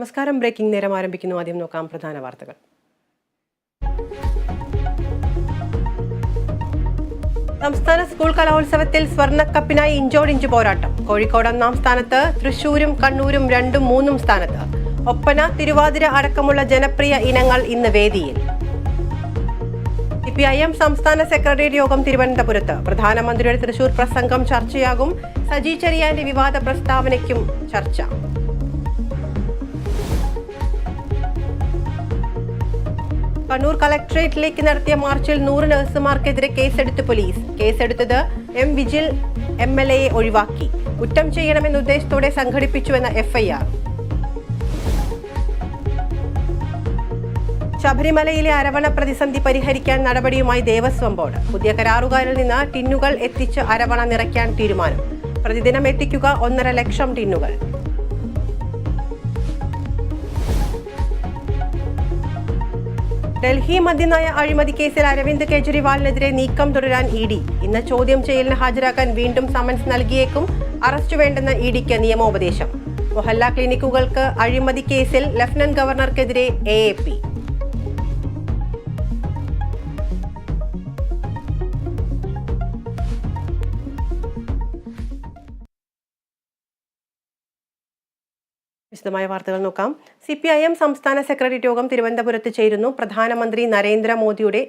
നമസ്കാരം. ബ്രേക്കിംഗ് നേരം ആരംഭിക്കുന്നു. ആദ്യം നോക്കാം പ്രധാന വാർത്തകൾ. സംസ്ഥാന സ്കൂൾ കലോത്സവത്തിൽ സ്വർണ്ണക്കപ്പിനായി ഇഞ്ചോടിഞ്ച് പോരാട്ടം. കോഴിക്കോട് 1-ാം സ്ഥാനത്ത്, തൃശൂരും കണ്ണൂരും 2ഉം 3ഉം സ്ഥാനത്ത്. ഒപ്പന, തിരുവാതിര അടക്കമുള്ള ജനപ്രിയ ഇനങ്ങൾ ഇന്ന് വേദിയിൽ. CPIM സംസ്ഥാന സെക്രട്ടേറിയറ്റ് യോഗം തിരുവനന്തപുരത്ത്. പ്രധാനമന്ത്രിയുടെ തൃശൂർ പ്രസംഗം ചർച്ചയാകും. സജി ചെറിയാന്റെ വിവാദ പ്രസ്താവനയ്ക്കും ചർച്ച. കണ്ണൂർ കളക്ടറേറ്റിലേക്ക് നടത്തിയ മാർച്ചിൽ 100 നഴ്സുമാർക്കെതിരെ കേസെടുത്ത് പോലീസ്. കേസെടുത്തത് M. വിജിൽ MLA ഒഴിവാക്കി. കുറ്റം ചെയ്യണമെന്ന ഉദ്ദേശത്തോടെ സംഘടിപ്പിച്ചുവെന്ന FIR. ശബരിമലയിലെ അരവണ പ്രതിസന്ധി പരിഹരിക്കാൻ നടപടിയുമായി ദേവസ്വം ബോർഡ്. പുതിയ കരാറുകാരിൽ നിന്ന് ടിന്നുകൾ എത്തിച്ച് അരവണ നിറയ്ക്കാൻ തീരുമാനം. പ്രതിദിനം എത്തിക്കുക 1.5 ലക്ഷം ടിന്നുകൾ. ഡൽഹി മദ്യനയ അഴിമതി കേസിൽ അരവിന്ദ് കെജ്രിവാളിനെതിരെ നീക്കം തുടരാൻ ED. ഇന്ന് ചോദ്യം ചെയ്യലിന് ഹാജരാക്കാൻ വീണ്ടും സമൻസ് നൽകിയേക്കും. അറസ്റ്റ് വേണ്ടെന്ന EDക്ക് നിയമോപദേശം. മൊഹല്ല ക്ലിനിക്കുകൾക്ക് അഴിമതി കേസിൽ ലഫ്റ്റനന്റ് ഗവർണർക്കെതിരെ AAP. വിശദമായ വാർത്തകൾ നോക്കാം. CPIM സംസ്ഥാന സെക്രട്ടേറിയറ്റ് യോഗം തിരുവനന്തപുരത്ത് ചേരുന്നു. പ്രധാനമന്ത്രി നരേന്ദ്രമോദിയുടെ